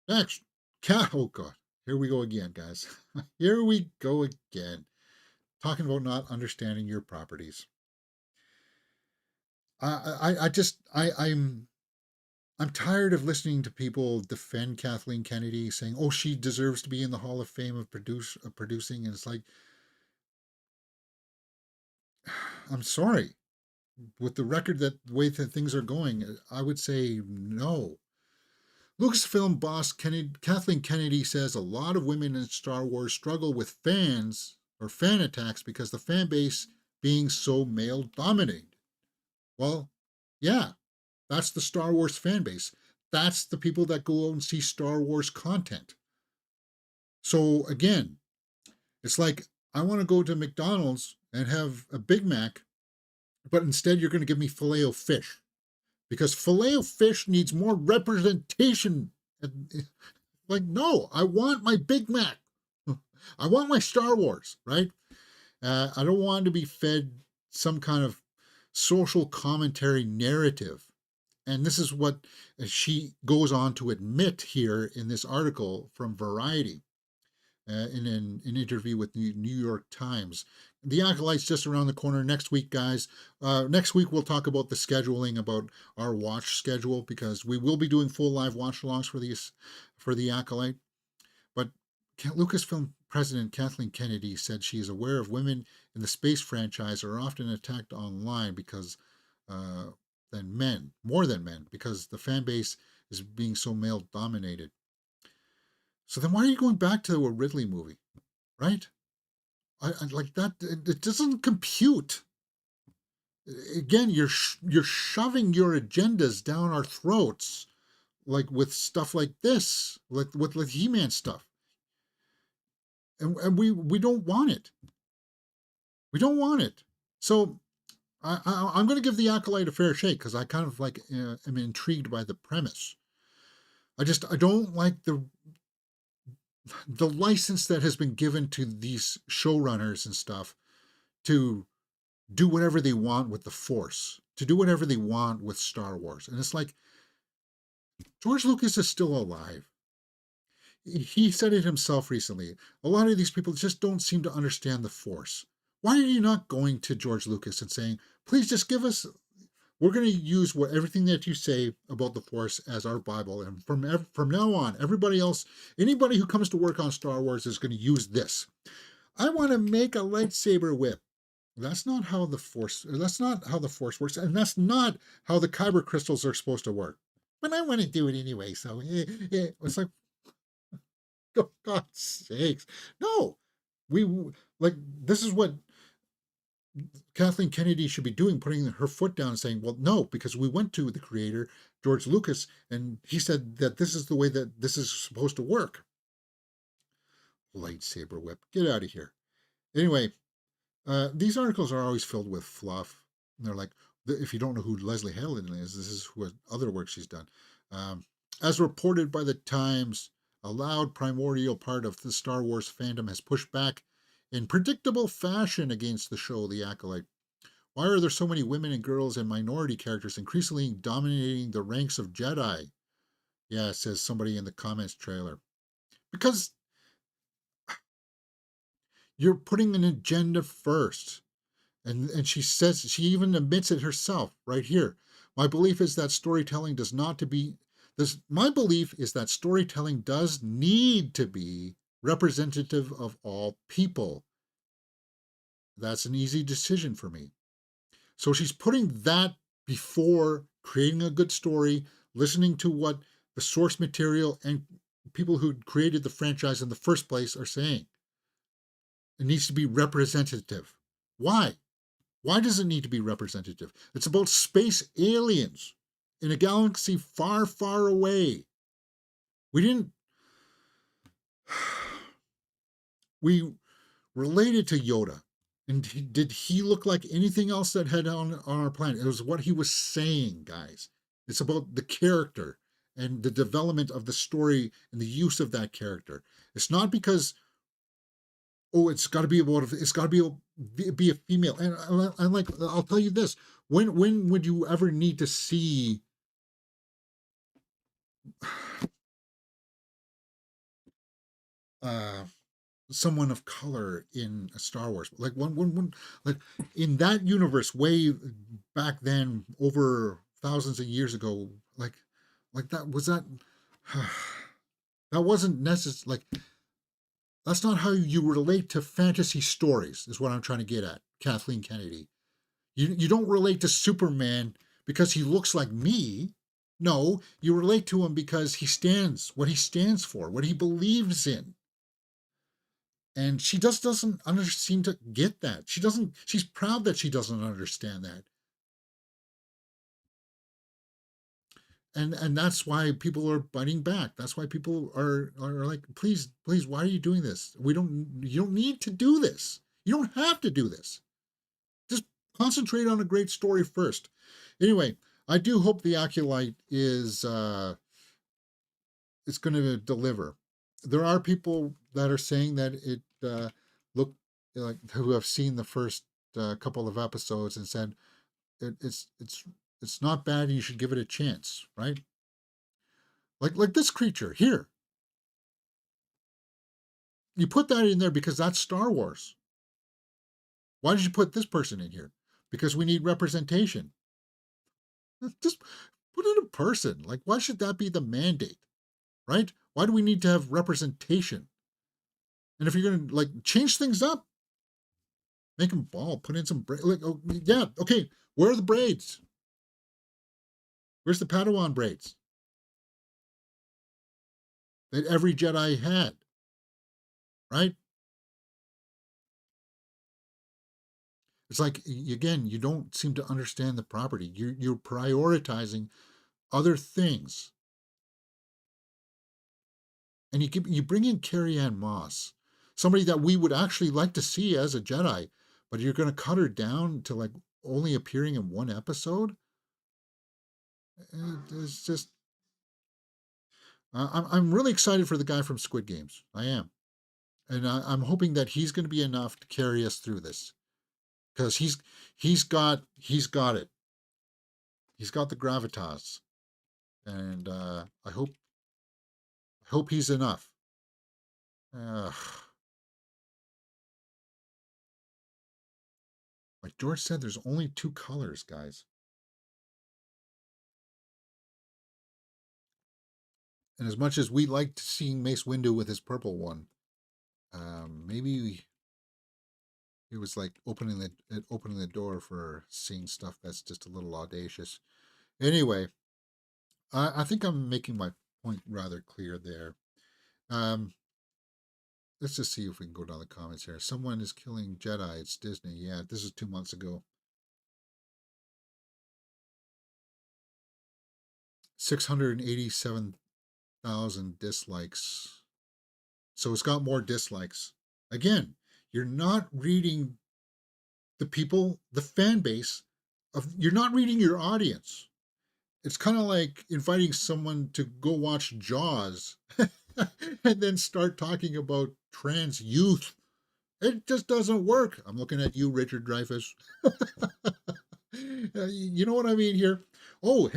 Next, oh God, here we go again, guys. Here we go again. Talking about not understanding your properties. I'm tired of listening to people defend Kathleen Kennedy, saying, "Oh, she deserves to be in the Hall of Fame of producing," and it's like, I'm sorry, with the record that the way that things are going, I would say no. Lucasfilm boss Kathleen Kennedy says a lot of women in Star Wars struggle with fans or fan attacks because the fan base being so male dominated. Well, yeah, that's the Star Wars fan base. That's the people that go out and see Star Wars content. So again, it's like I want to go to McDonald's and have a Big Mac, but instead you're going to give me filet o fish because filet o fish needs more representation. Like, no, I want my Big Mac. I want my Star Wars, right? I don't want to be fed some kind of social commentary narrative. And this is what she goes on to admit here in this article from Variety in an interview with the New York Times. The Acolyte's just around the corner next week, guys. Next week, we'll talk about the scheduling, about our watch schedule, because we will be doing full live watch alongs for the Acolyte. But Lucasfilm president Kathleen Kennedy said she is aware of women in the space franchise are often attacked online because uh, more than men, because the fan base is being so male dominated. So then why are you going back to a Ridley movie, right? I like that. It doesn't compute. Again, you're shoving your agendas down our throats, like with stuff like this, like with He-Man stuff, and we don't want it. We don't want it. So I'm going to give the Acolyte a fair shake because I kind of like am intrigued by the premise. I don't like the license that has been given to these showrunners and stuff to do whatever they want with the Force, to do whatever they want with Star Wars. And it's like, George Lucas is still alive. He said it himself recently. A lot of these people just don't seem to understand the Force. Why are you not going to George Lucas and saying, please just give us, we're going to use everything that you say about the Force as our Bible. And from now on, everybody else, anybody who comes to work on Star Wars is going to use this. I want to make a lightsaber whip. That's not how the Force works, and that's not how the kyber crystals are supposed to work. But I want to do it anyway, so it's like, oh God's sakes. No. We like this is what Kathleen Kennedy should be doing, putting her foot down and saying, well, no, because we went to the creator, George Lucas, and he said that this is the way that this is supposed to work. Lightsaber whip. Get out of here. Anyway, these articles are always filled with fluff. And they're like, if you don't know who Leslie Helen is, this is what other work she's done. As reported by the Times, a loud primordial part of the Star Wars fandom has pushed back in predictable fashion against the show The Acolyte. Why are there so many women and girls and minority characters increasingly dominating the ranks of Jedi? Yeah, says somebody in the comments trailer. Because you're putting an agenda first. And she says, she even admits it herself right here. My belief is that storytelling does not to be this my belief is that storytelling does need to be representative of all people. That's an easy decision for me. So she's putting that before creating a good story, listening to what the source material and people who created the franchise in the first place are saying. It needs to be representative. Why? Why does it need to be representative? It's about space aliens in a galaxy far, far away. We didn't. We related to Yoda. And did he look like anything else that had on our planet? It was what he was saying, guys. It's about the character and the development of the story and the use of that character. It's not because, oh, it's got to be a female. And like, I'll tell you this: when would you ever need to see uh, someone of color in a Star Wars. Like like in that universe, way back then, over thousands of years ago. Like that was that. That wasn't necessary. Like that's not how you relate to fantasy stories. Is what I'm trying to get at, Kathleen Kennedy. You don't relate to Superman because he looks like me. No, you relate to him because he stands for, what he believes in. And she just doesn't seem to get that. She's proud that she doesn't understand that. And that's why people are biting back. That's why people are like, please, why are you doing this? You don't need to do this. You don't have to do this. Just concentrate on a great story first. Anyway, I do hope the Acolyte is going to deliver. There are people that are saying that it look like, who have seen the first couple of episodes and said it's not bad. You should give it a chance, right? Like this creature here. You put that in there because that's Star Wars. Why did you put this person in here? Because we need representation. Just put in a person. Like, why should that be the mandate, right? Why do we need to have representation? And if you're going to like change things up, make them bald, put in some like, oh, yeah, okay. Where are the braids? Where's the Padawan braids that every Jedi had, right? It's like, again, you don't seem to understand the property. You're prioritizing other things, and you bring in Carrie Ann Moss, somebody that we would actually like to see as a Jedi, but you're going to cut her down to like only appearing in one episode. It's just, I'm really excited for the guy from Squid Games. I am, and I'm hoping that he's going to be enough to carry us through this, because he's got it. He's got the gravitas, and I hope he's enough. Uh, like George said, there's only two colors, guys. And as much as we liked seeing Mace Windu with his purple one, maybe it was like opening the door for seeing stuff that's just a little audacious. Anyway, I think I'm making my point rather clear there. Um, let's just see if we can go down the comments here. Someone is killing Jedi. It's Disney. Yeah, this is 2 months ago. 687,000 dislikes. So it's got more dislikes. Again, you're not reading the fan base you're not reading your audience. It's kind of like inviting someone to go watch Jaws and then start talking about trans youth. It just doesn't work. I'm looking at you, Richard Dreyfuss. You know what I mean here? Oh,